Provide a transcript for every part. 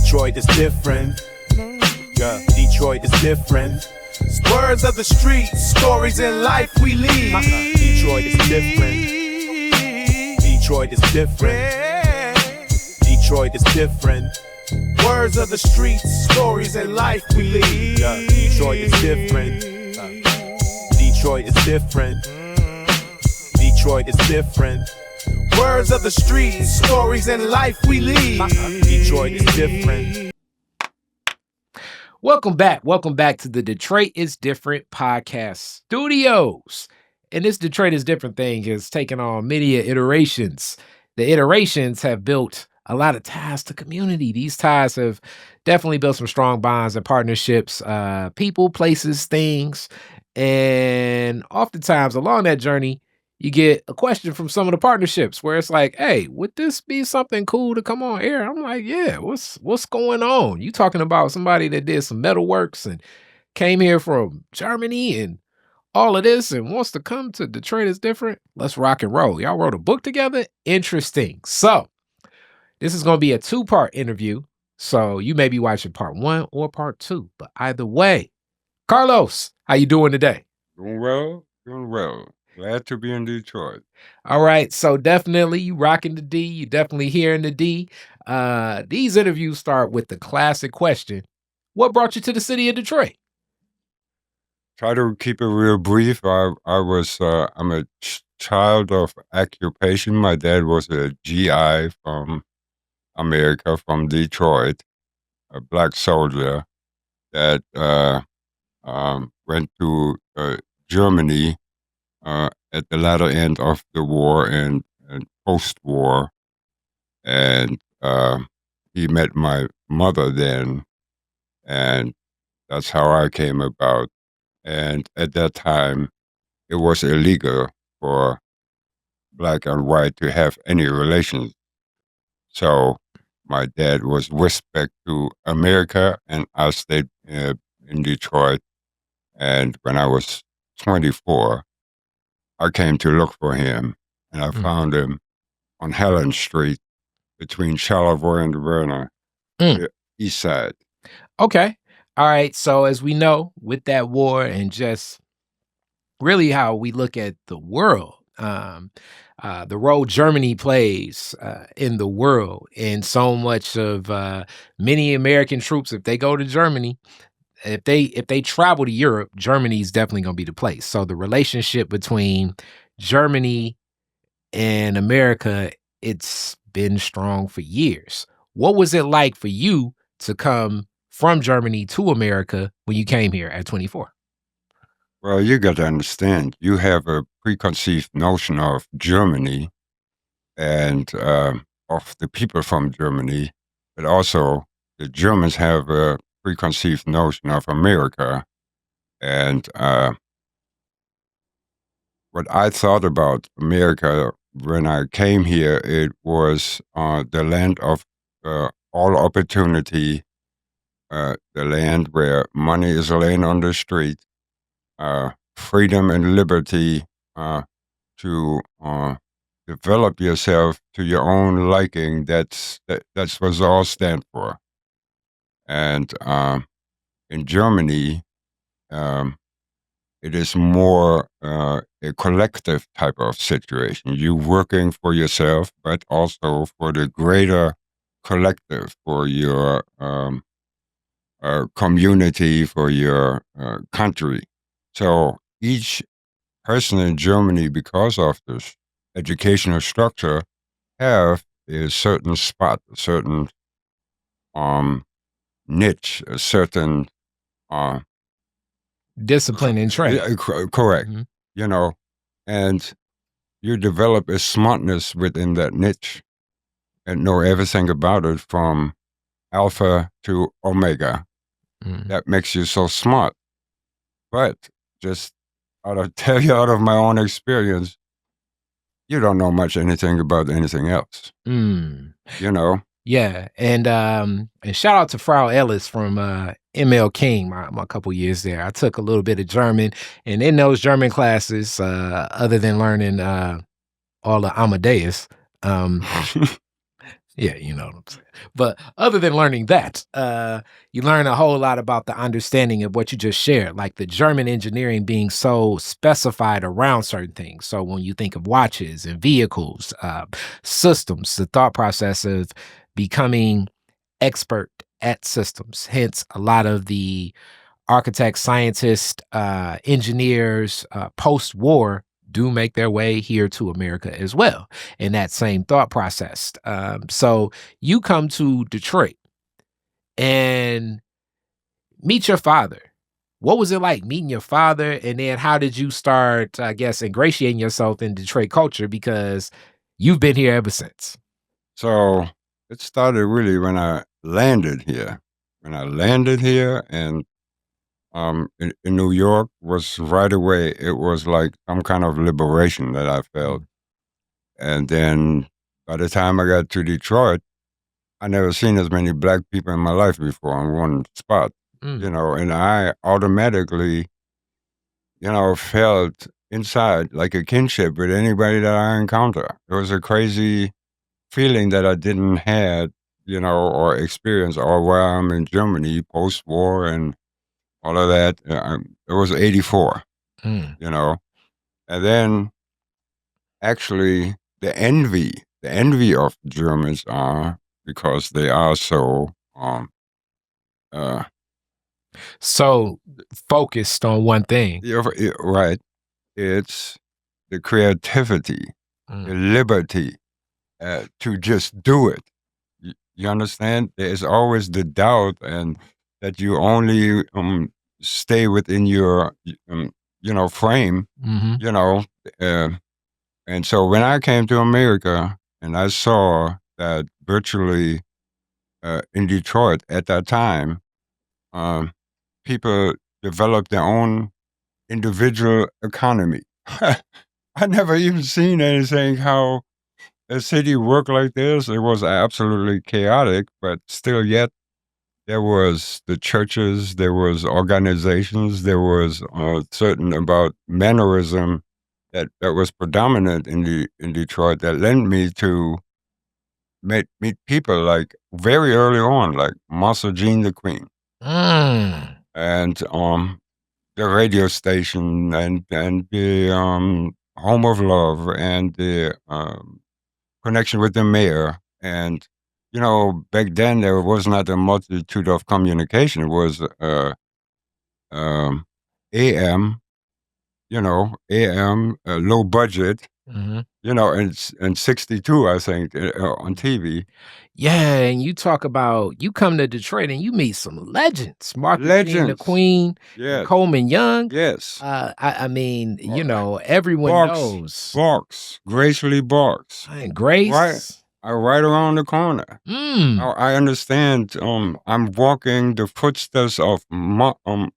Detroit is different. Yeah, Detroit is different. Words of the streets, stories in life we lead. Detroit is different. Detroit is different. Detroit is different. Words of the streets, stories in life we lead. Yeah, Detroit is different. Detroit is different. Detroit is different. Words of the streets, stories in life we lead. Detroit is different. Welcome back to the Detroit is Different podcast studios. And this Detroit is Different thing has taken on many iterations. The iterations have built a lot of ties to community. These ties have definitely built some strong bonds and partnerships, people, places, things. And oftentimes along that journey, you get a question from some of the partnerships where it's like, hey, would this be something cool to come on air? I'm like, yeah, what's going on? You talking about somebody that did some metalworks and came here from Germany and all of this and wants to come to Detroit is Different? Let's rock and roll. Y'all wrote a book together? Interesting. So this is going to be a 2-part interview. So you may be watching part 1 or part 2, but either way, Carlos, how you doing today? Doing well. Glad to be in Detroit. All right. So definitely you rocking the D. You definitely hearing the D. These interviews start with the classic question. What brought you to the city of Detroit? Try to keep it real brief. I'm a child of occupation. My dad was a GI from America, from Detroit, a black soldier that went to Germany at the latter end of the war and post-war. And he met my mother then, and that's how I came about. And at that time, it was illegal for black and white to have any relations. So my dad was whisked back to America, and I stayed in Detroit. And when I was 24, I came to look for him, and I found him on Helen Street between Charlevoix and Vernon, the east side. Okay. All right. So as we know, with that war and just really how we look at the world, the role Germany plays in the world, and so much of many American troops, if they go to Germany, if they travel to Europe, Germany is definitely going to be the place. So the relationship between Germany and America, it's been strong for years. What was it like for you to come from Germany to America when you came here at 24? Well, you got to understand, you have a preconceived notion of Germany and of the people from Germany, but also the Germans have a preconceived notion of America. And what I thought about America when I came here, it was the land of all opportunity, the land where money is laying on the street, freedom and liberty to develop yourself to your own liking. That's what all stand for. And in Germany, it is more a collective type of situation. You working for yourself, but also for the greater collective, for your community, for your country. So each person in Germany, because of this educational structure, have a certain spot, a certain niche, a certain discipline and training. Correct. Mm-hmm. And you develop a smartness within that niche and know everything about it from alpha to omega. That makes you so smart. But just tell you out of my own experience, you don't know much anything about anything else. Yeah, and shout out to Frau Ellis from ML King, my couple years there. I took a little bit of German, and in those German classes, other than learning all the Amadeus, Yeah, you know what I'm saying. But other than learning that, you learn a whole lot about the understanding of what you just shared, like the German engineering being so specified around certain things. So when you think of watches and vehicles, systems, the thought process of becoming expert at systems. Hence, a lot of the architects, scientists, engineers, post-war do make their way here to America as well in that same thought process. So you come to Detroit and meet your father. What was it like meeting your father? And then how did you start, I guess, ingratiating yourself in Detroit culture because you've been here ever since? So it started really when I landed here. When I landed here and in New York was right away, it was like some kind of liberation that I felt. And then by the time I got to Detroit, I never seen as many black people in my life before in one spot, Mm. and I automatically, felt inside like a kinship with anybody that I encounter. It was a crazy feeling that I didn't had, or experience, or where I'm in Germany post-war and all of that. It was 84, Mm. you know, and then actually the envy of Germans are because they are so uh So focused on one thing. right. It's the creativity, the Mm. liberty to just do it. You understand? There's always the doubt and that you only stay within your frame, Mhm. you know. Uh, and so when I came to America and I saw that virtually in Detroit at that time, um, people developed their own individual economy. I never even seen anything how a city worked like this. It was absolutely chaotic, but still yet there was the churches, there was organizations, there was certain about mannerism that was predominant in Detroit that led me to meet people like very early on, like Martha Jean the Queen Mm. and the radio station and the Home of Love and the connection with the mayor. And back then there was not a multitude of communication. It was um, AM, AM, low budget, Mhm. and 62, I think, on TV. Yeah, and you talk about you come to Detroit and you meet some legends, Martha Jean the Legends. Queen and Yes. Coleman Young. Yes. I mean, Uh, everyone Box, knows. Gracefully Box. And Right, Grace. right around the corner. Mm. I understand. I'm walking the footsteps of Malcolm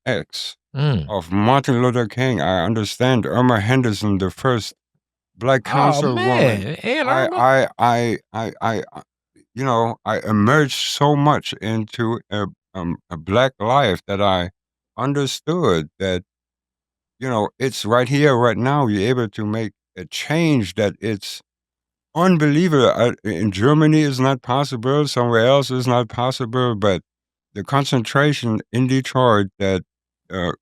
X, Mm. of Martin Luther King. I understand Irma Henderson, the first black Oh councilwoman. man, Ann I, Arbor. I emerged so much into a black life that I understood that it's right here, right now. You're able to make a change that it's unbelievable. In Germany, it's not possible. Somewhere else, it's not possible. But the concentration in Detroit that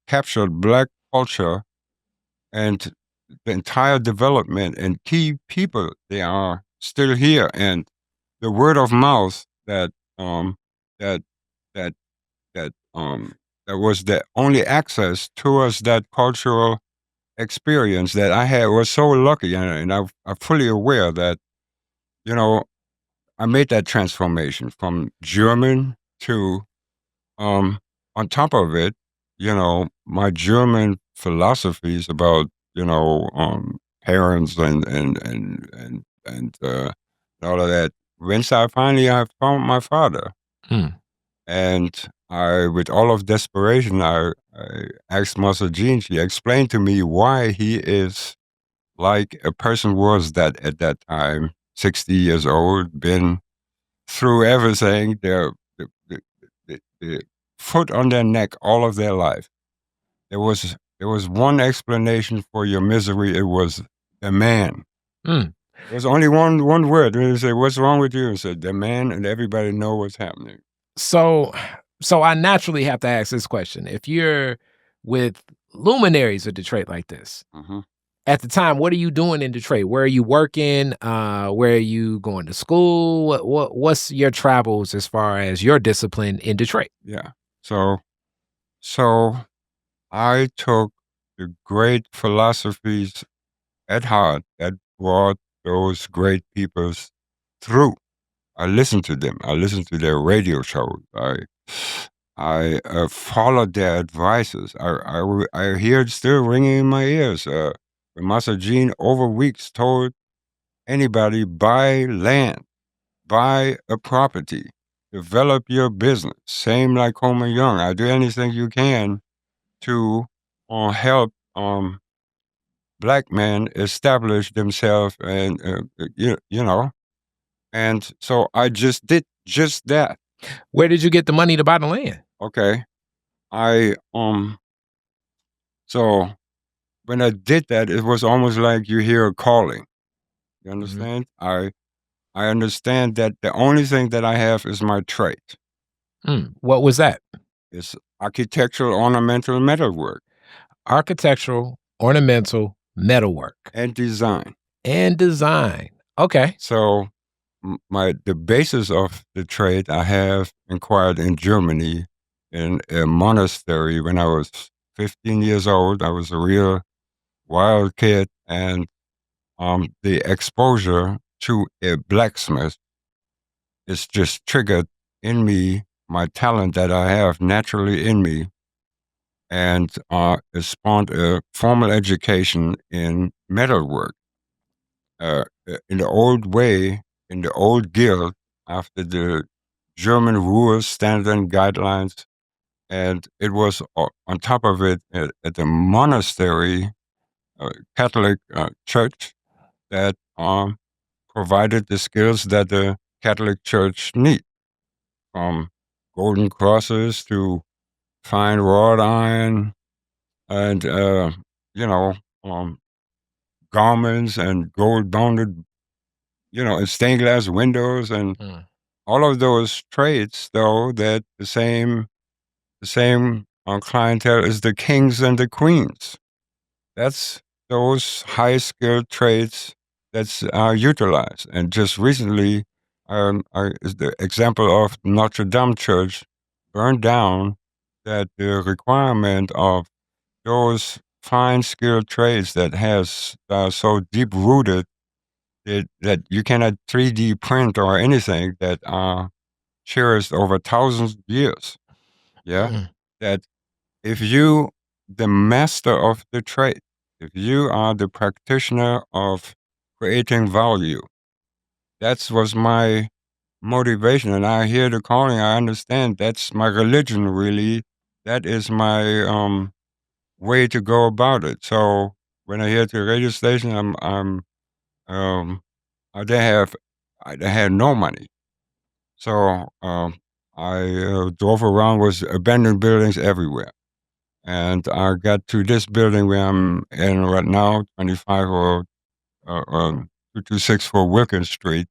captured black culture and the entire development and key people, they are still here. And the word of mouth um, that that that was the only access towards that cultural experience that I had was so lucky, and I'm fully aware that you know I made that transformation from German to, um, on top of it, my German philosophies about, parents and all of that. Once I found my father, Mm. and with all of desperation, I asked Master Jean. She explained to me why he is like a person was that at that time, 60 years old, been through everything, the foot on their neck all of their life. There was one explanation for your misery. It was the man. Mm. There was only one word. And they say, "What's wrong with you?" And said, "The man," and everybody know what's happening. So, I naturally have to ask this question. If you're with luminaries of Detroit like this, Hmm. at the time, what are you doing in Detroit? Where are you working? Where are you going to school? What's your travels as far as your discipline in Detroit? Yeah. So I took the great philosophies at heart that brought those great peoples through. I listened to them. I listened to their radio shows. I followed their advices. I hear it still ringing in my ears. When Master Gene over weeks told anybody, buy land, buy a property, develop your business. Same like Coleman Young. I do anything you can to help black men establish themselves, and you know. And so I just did just that. Where did you get the money to buy the land? Okay, I so when I did that, it was almost like you hear a calling. You Mhm. understand? I understand that the only thing that I have is my trade. What was that? It's architectural, ornamental metalwork, Architectural, ornamental, metalwork, and design. and design. Okay. So the basis of the trade I have acquired in Germany in a monastery when I was 15 years old. I was a real wild kid, and the exposure to a blacksmith is just triggered in me my talent that I have naturally in me, and it spawned a formal education in metalwork. In the old way, in the old guild, after the German rules, standards, and guidelines. And it was on top of it at the monastery, Catholic church, that provided the skills that the Catholic Church need, from golden crosses to fine wrought iron, and you know, um, garments and gold bonded, and stained glass windows, and Mm. all of those traits, though, that the same clientele is the kings and the queens. That's those high skilled traits that's utilized. And just recently, is the example of Notre Dame Church burned down, that the requirement of those fine skilled trades that has so deep rooted that you cannot 3D print or anything, that are cherished over thousands of years. Yeah, Mm. that if you, the master of the trade, if you are the practitioner of creating value, that was my motivation. And I hear the calling. I understand that's my religion. Really, that is my way to go about it. So when I hear the radio station, I'm um, I didn't have I had no money. So I drove around with abandoned buildings everywhere. And I got to this building where I'm in right now, 25 or 2264 Wilkins Street.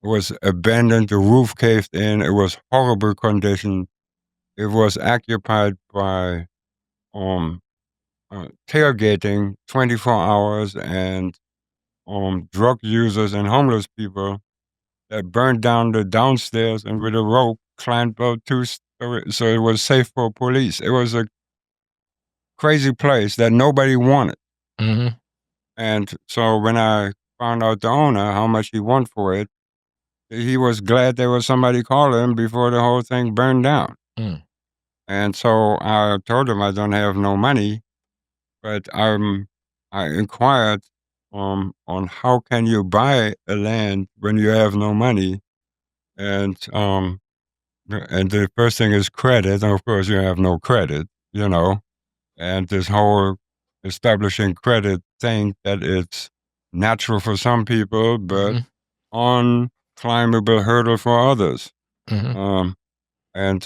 It was abandoned. The roof caved in. It was horrible condition. It was occupied by um, tailgating 24 hours, and drug users and homeless people that burned down the downstairs and with a rope climbed up 2 stories, so it was safe for police. It was a crazy place that nobody wanted. Mhm. And so when I found out the owner, how much he wanted for it, he was glad there was somebody calling him before the whole thing burned down. Mm. And so I told him I don't have no money, but I inquired on how can you buy a land when you have no money, and the first thing is credit, and of course you have no credit, and this whole establishing credit thing, that it's natural for some people, but Mhm. unclimbable hurdle for others. Mhm. Um, and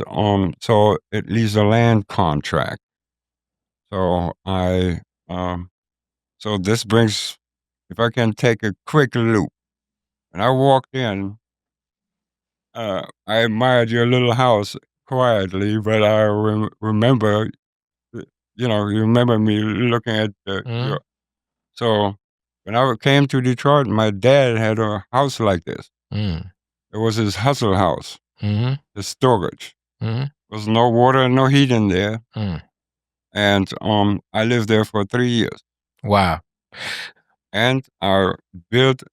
so it leaves a land contract. So I, so this brings if I can take a quick loop. When I walked in, I admired your little house quietly, but I remember, you remember me looking at Mhm. your. So when I came to Detroit, my dad had a house like this. Mm. It was his hustle house, Mhm. the storage. Mhm. There was no water, no heat in there, Mm. and I lived there for 3 years. Wow. And I built,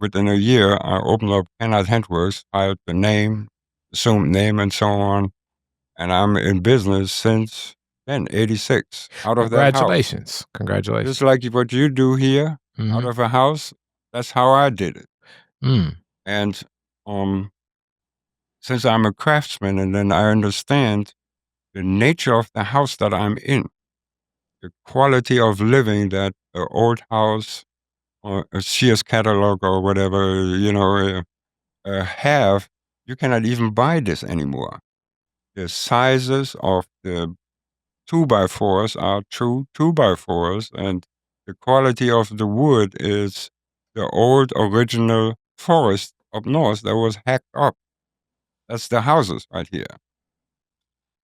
within a year, I opened up Kennard Handworks, hired the name, assumed name, and so on. And I'm in business since then, 86, out of that house. Congratulations. Congratulations. Just like what you do here, out Mhm. of a house, that's how I did it. Mm. And um, since I'm a craftsman, and then I understand the nature of the house that I'm in, the quality of living that an old house or a Sears catalog or whatever, have, you cannot even buy this anymore. The sizes of the 2x4s are true 2x4s, and the quality of the wood is the old original forest up north that was hacked up. That's the houses right here.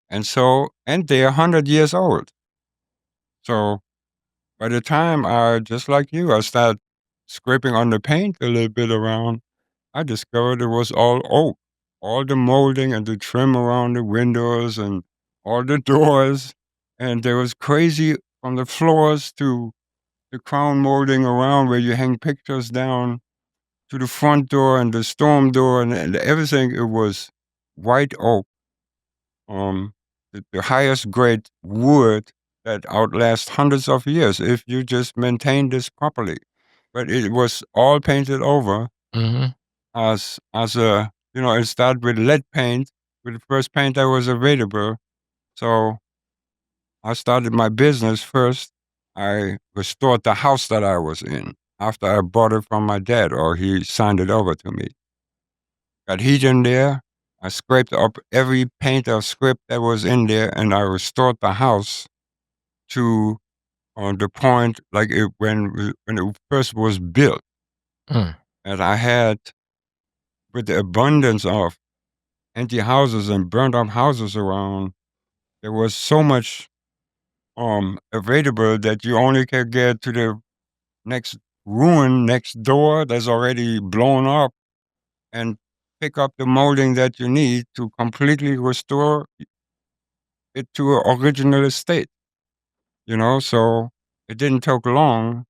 And they're 100 years old. So by the time just like you, I started scraping on the paint a little bit around, I discovered it was all oak. All the molding and the trim around the windows and all the doors. And there was crazy from the floors to the crown molding around where you hang pictures down to the front door and the storm door and everything. It was white oak, the highest grade wood that outlasts hundreds of years if you just maintain this properly. But it was all painted over Mhm. as a, it started with lead paint, with the first paint that was available. So I started my business first. I restored the house that I was in after I bought it from my dad, or he signed it over to me. Got heat in there. I scraped up every paint or script that was in there, and I restored the house to the point like when it first was built. Mm. And I had, with the abundance of empty houses and burned up houses around, there was so much available that you only can get to the next ruin next door that's already blown up and pick up the molding that you need to completely restore it to an original state. So it didn't take long.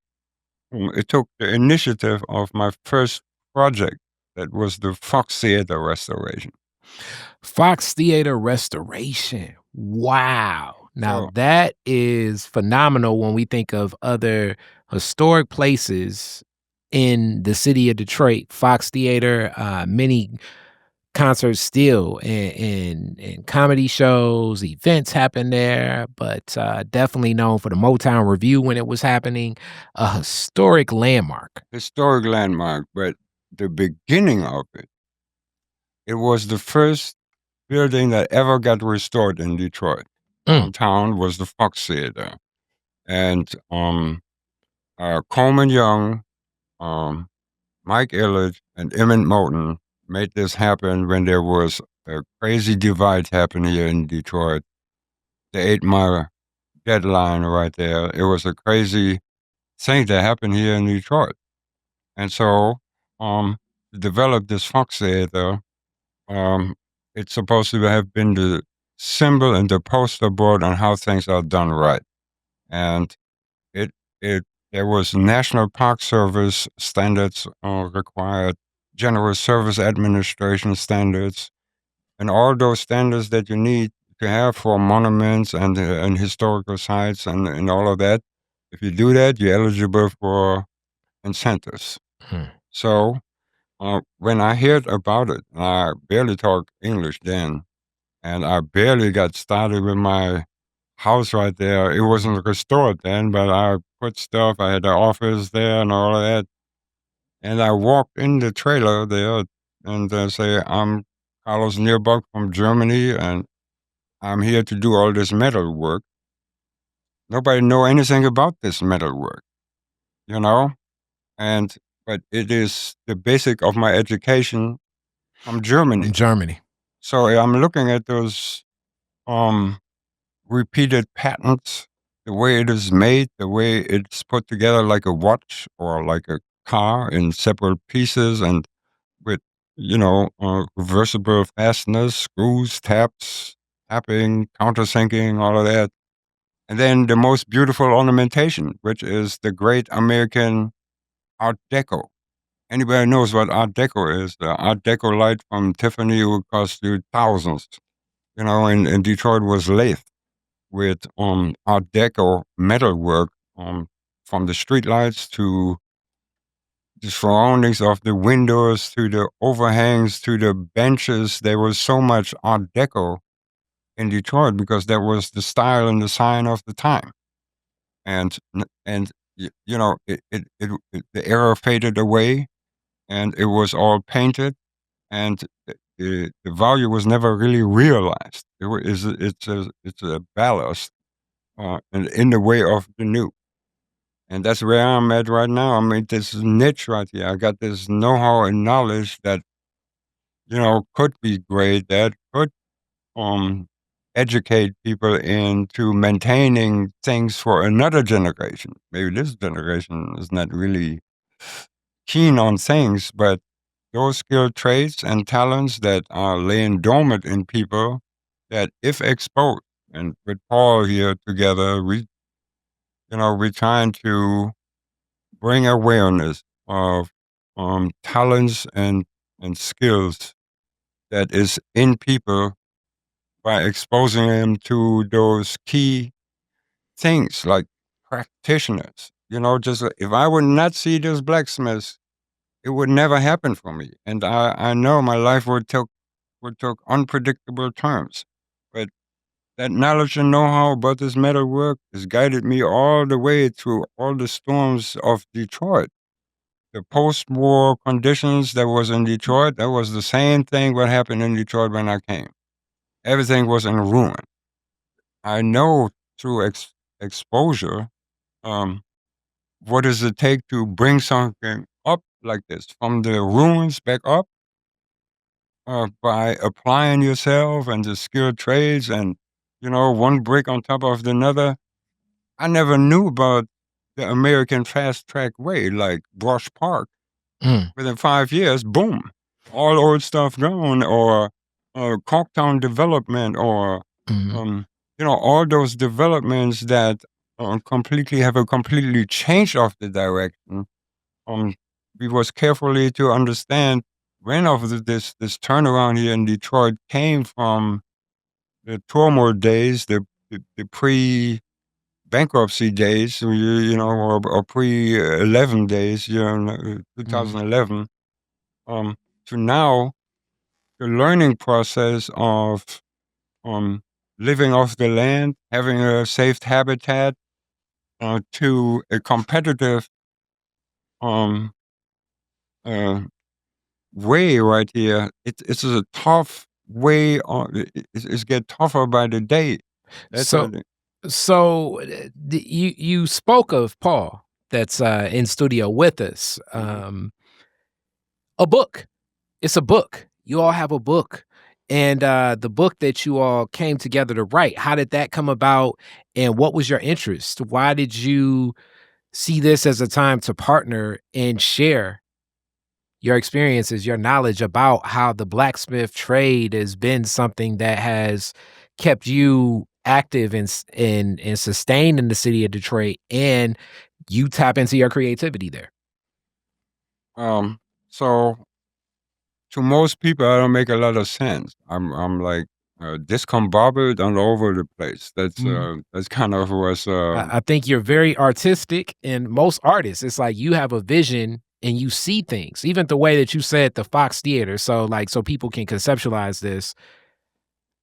It took the initiative of my first project that was the Fox Theater restoration. Fox Theater restoration. Wow. Now So that is phenomenal when we think of other historic places in the city of Detroit. Fox Theater, many concerts still and comedy shows, events happen there, but definitely known for the Motown Review when it was happening. A historic landmark. historic landmark, but the beginning of it was the first building that ever got restored in Detroit. Mm. Downtown was the Fox Theater. And Coleman Young, um, Mike Illich, and Emmett Moulton made this happen when there was a crazy divide happening here in Detroit. They ate my deadline right there. It was a crazy thing that happened here in Detroit. And so to develop this Fox Theater, um, it's supposed to have been the symbol and the poster board on how things are done right. And it it there was National Park Service standards required, General Service Administration standards, and all those standards that you need to have for monuments and historical sites and all of that. If you do that, you're eligible for incentives. Mm. So when I heard about it, I barely talked English then, and I barely got started with my house right there. It wasn't restored then, but I put stuff. I had the office there and all of that. And I walked in the trailer there and say, "I'm Carlos Nielbock from Germany, and I'm here to do all this metal work." Nobody know anything about this metal work, you know. and but it is the basic of my education from Germany. From Germany. So I'm looking at those um, repeated patterns, the way it is made, the way it's put together like a watch or like a car in separate pieces and with, reversible fasteners, screws, tapping, countersinking, all of that. And then the most beautiful ornamentation, which is the great American Art Deco. Anybody knows what Art Deco is? The Art Deco light from Tiffany would cost you thousands. In Detroit was lathe with Art Deco metalwork from the streetlights to the surroundings of the windows to the overhangs to the benches. There was so much Art Deco in Detroit because that was the style and the sign of the time. And the era faded away, and it was all painted, and the value was never really realized. It's a ballast in the way of the new. And that's where I'm at right now. I mean, this niche right here. I got this know-how and knowledge that, could be great, that could educate people into maintaining things for another generation. Maybe this generation is not really keen on things, but those skilled traits and talents that are laying dormant in people that if exposed, and with Paul here together, we're trying to bring awareness of talents and skills that is in people by exposing them to those key things like practitioners. Just if I would not see those blacksmiths, it would never happen for me. And I know my life would take unpredictable turns. But that knowledge and know-how about this metalwork has guided me all the way through all the storms of Detroit. The post-war conditions that was in Detroit, that was the same thing what happened in Detroit when I came. Everything was in ruin. I know through exposure, what does it take to bring something up like this from the ruins back up by applying yourself and the skilled trades and, one brick on top of another. I never knew about the American fast track way, like Brush Park. Within 5 years, boom, all old stuff gone, or Corktown development, or Mhm. all those developments that have a completely change of the direction. Um, we was carefully to understand when of this turnaround here in Detroit came from the turmoil days, the pre bankruptcy days, or pre 11 days, 2011, to now the learning process of living off the land, having a safe habitat, to a competitive um, uh, way right here. It's a tough way. It's get tougher by the day. That's So, you spoke of Paul that's in studio with us. A book. It's a book. You all have a book. And the book that you all came together to write, how did that come about? And what was your interest? Why did you see this as a time to partner and share your experiences, your knowledge about how the blacksmith trade has been something that has kept you active and sustained in the city of Detroit, and you tap into your creativity there? So to most people, I don't make a lot of sense. I'm like discombobulated all over the place. That's kind of what's I think you're very artistic, and most artists, it's like you have a vision and you see things. Even the way that you said the Fox Theater, so like so people can conceptualize this.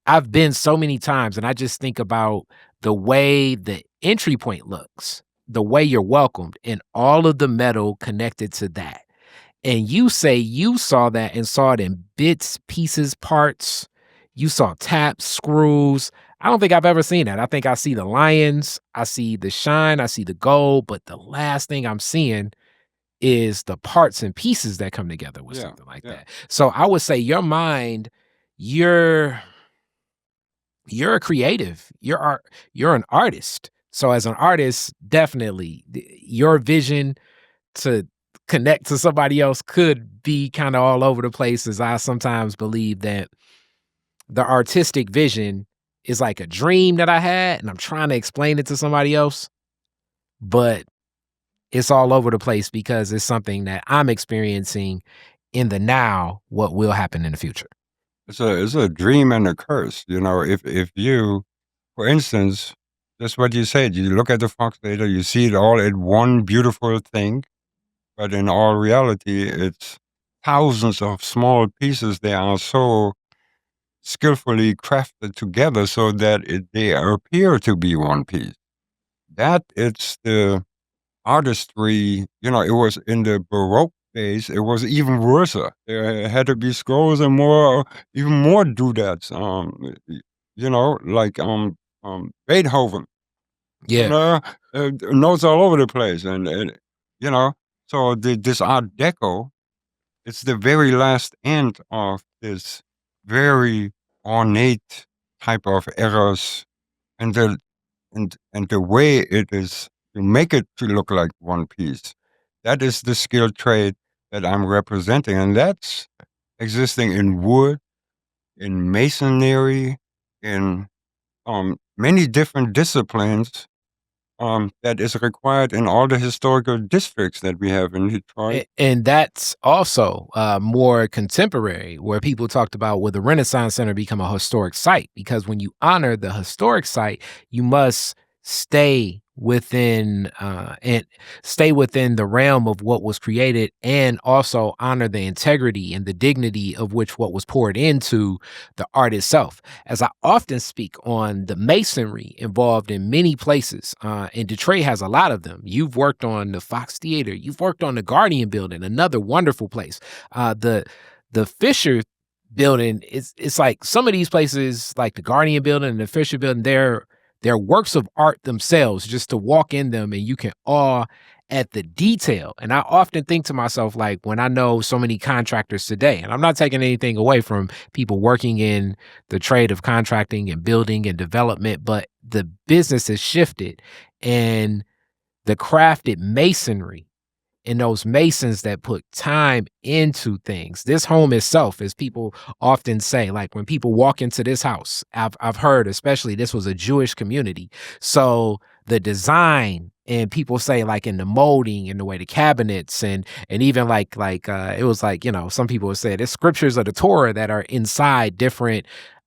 I've been so many times, and I just think about the way the entry point looks, the way you're welcomed, and all of the metal connected to that. And you say you saw that and saw it in bits, pieces, parts. You saw taps, screws. I don't think I've ever seen that. I think I see the lions, I see the shine, I see the gold, but the last thing I'm seeing is the parts and pieces that come together with Yeah, something like yeah. that. So I would say your mind, you're a creative. You're an artist. So as an artist, definitely your vision to connect to somebody else could be kind of all over the place, as I sometimes believe that the artistic vision is like a dream that I had and I'm trying to explain it to somebody else, but it's all over the place because it's something that I'm experiencing in the now, what will happen in the future. It's a dream and a curse. If you, for instance, just what you said, you look at the Fox data, you see it all in one beautiful thing, but in all reality, it's thousands of small pieces. They are so skillfully crafted together so that they appear to be one piece. That it's the artistry. It was in the Baroque days. It was even worse. There had to be scrolls and even more doodads. Like Beethoven. You Yeah. know, notes all over the place, and you know. So this Art Deco, it's the very last end of this very ornate type of eras, and the way it is to make it to look like one piece. That is the skill trade that I'm representing, and that's existing in wood, in masonry, in many different disciplines that is required in all the historical districts that we have in Detroit. And that's also more contemporary, where people talked about will the Renaissance Center become a historic site? Because when you honor the historic site, you must stay within and stay within the realm of what was created, and also honor the integrity and the dignity of which what was poured into the art itself. As I often speak on the masonry involved in many places, and Detroit has a lot of them. You've worked on the Fox Theater, you've worked on the Guardian Building, another wonderful place. The Fisher Building, it's like some of these places, like the Guardian Building and the Fisher Building, they're works of art themselves, just to walk in them and you can awe at the detail. And I often think to myself, like, when I know so many contractors today, and I'm not taking anything away from people working in the trade of contracting and building and development, but the business has shifted, and the crafted masonry and those masons that put time into things. This home itself, as people often say, like when people walk into this house, I've heard, especially this was a Jewish community. So the design, and people say, like, in the molding and the way the cabinets, and even it was like, some people would say there's scriptures of the Torah that are inside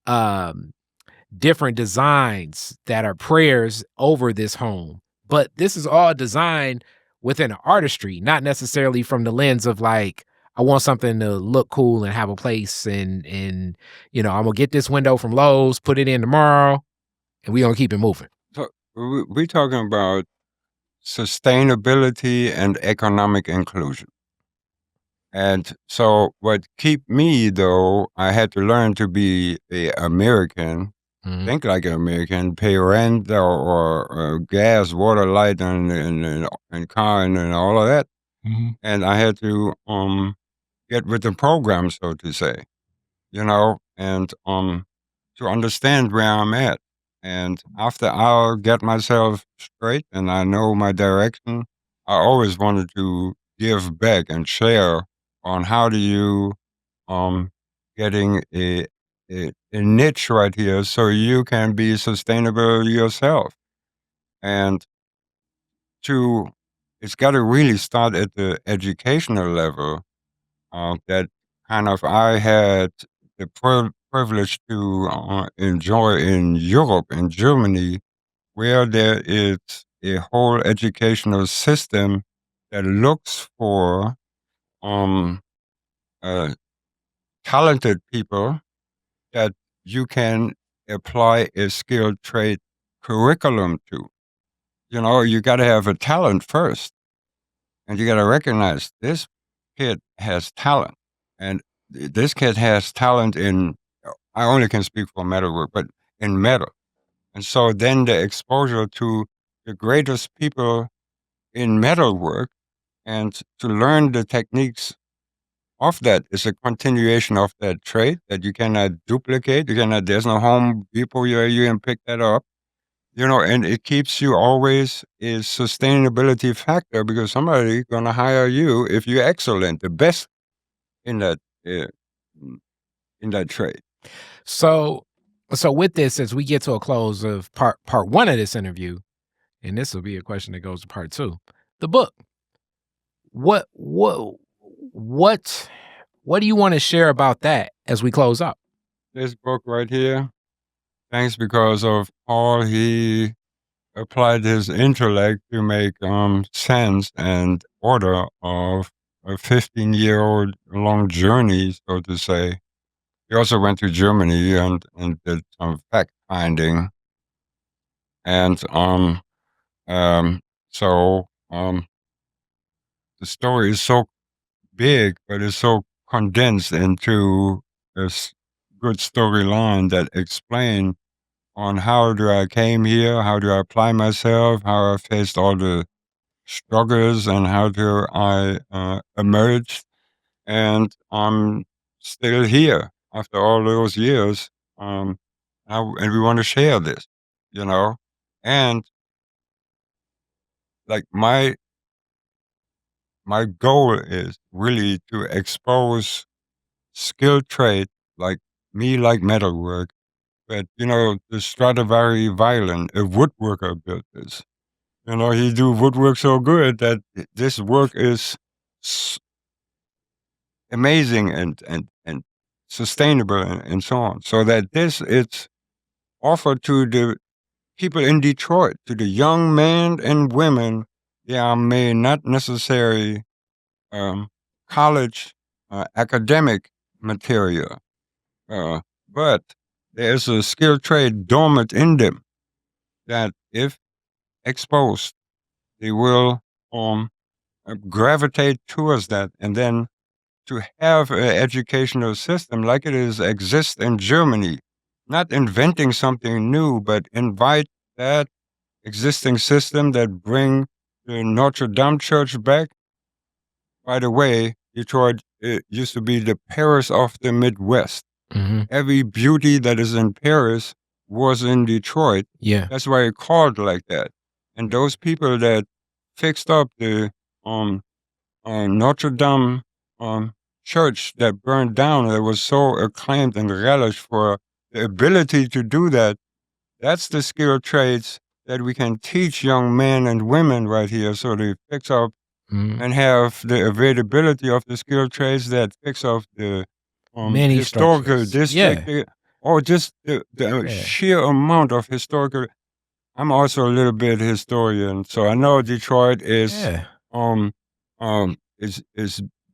um different designs that are prayers over this home. But this is all designed within an artistry, not necessarily from the lens of like, I want something to look cool and have a place, and I'm gonna get this window from Lowe's, put it in tomorrow, and we're gonna keep it moving. So we're talking about sustainability and economic inclusion. And so what keep me, though, I had to learn to be a American, Mhm. think like an American, pay rent or gas, water, light, and car and all of that. Mhm. And I had to get with the program, so to say, and to understand where I'm at. And after I'll get myself straight and I know my direction, I always wanted to give back and share on how do you um getting a niche right here so you can be sustainable yourself. And to it's got to really start at the educational level, that kind of I had the privilege to enjoy in Europe, in Germany, where there is a whole educational system that looks for um, uh, talented people that you can apply a skilled trade curriculum to. You got to have a talent first, and you got to recognize this kid has talent, and this kid has talent in. I only can speak for metalwork, but in metal, and so then the exposure to the greatest people in metalwork And to learn the techniques of that is a continuation of that trait that you cannot duplicate. There's no Home Depot where you can pick that up. And it keeps you always a sustainability factor because somebody's going to hire you if you're excellent, the best in that uh, in that trade. So with this, as we get to a close of part one of this interview, and this will be a question that goes to part two, the book. What do you want to share about that as we close up? This book right here, thanks because of Paul, he applied his intellect to make sense and order of a 15-year-old long journey, so to say. He also went to Germany and did some fact finding. And so the story is so big, but it's so condensed into this good storyline that explain on how do I came here, how do I apply myself, how I faced all the struggles, and how do I emerge. And I'm still here after all those years. And we want to share this, and like my goal is really to expose skilled trade like metalwork. But the Stradivari violin, a woodworker built this. He do woodwork so good that this work is amazing and sustainable and so on. So that it's offered to the people in Detroit, to the young men and women. They may not necessarily college academic material, but there's a skilled trade dormant in them that, if exposed, they will gravitate towards that. And then to have an educational system like it exists in Germany, not inventing something new, but invite that existing system that bring the Notre Dame Church back. By the way, Detroit used to be the Paris of the Midwest. Mm-hmm. Every beauty that is in Paris was in Detroit. Yeah. That's why it called like that. And those people that fixed up the Notre Dame church that burned down, that was so acclaimed and relished for the ability to do that, that's the skilled trades that we can teach young men and women right here, so they fix up and have the availability of the skilled trades that fix up the many historical structures. district, or just the sheer amount of historical. I'm also a little bit historian, so I know Detroit is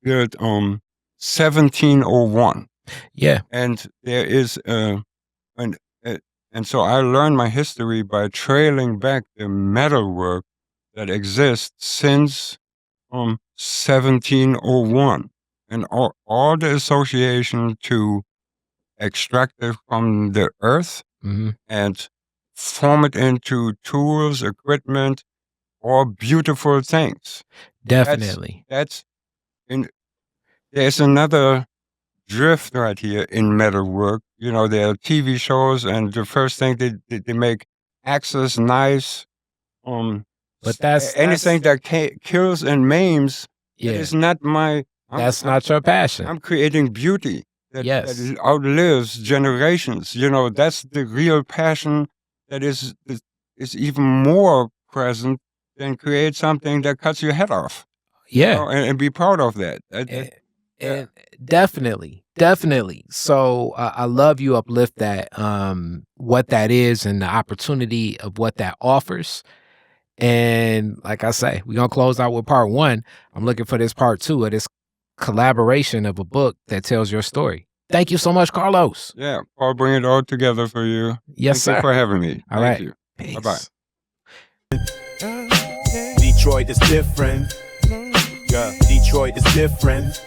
built 1701. Yeah, and there is and so I learned my history by trailing back the metalwork that exists since 1701, and all the association to extract it from the earth and form it into tools, equipment, or beautiful things. definitely. There's another drift right here in metalwork. There are TV shows, and the first thing they make axes, knives, But that's anything that kills and maims. Yeah, It's not my. that's not your passion. I'm creating beauty that outlives generations. That's the real passion that is even more present than create something that cuts your head off. Yeah, and be proud of that. And definitely. So I love you uplift that, what that is and the opportunity of what that offers. And like I say, we're going to close out with part one. I'm looking for this part two of this collaboration of a book that tells your story. Thank you so much, Carlos. Yeah, I'll bring it all together for you. Yes, Thank sir. you for having me. All right. Thank you. Peace. Bye-bye. Detroit is different. Yeah, Detroit is different.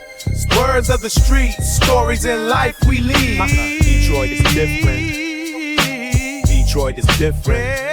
Words of the streets, stories in life we lead. Detroit is different. Detroit is different.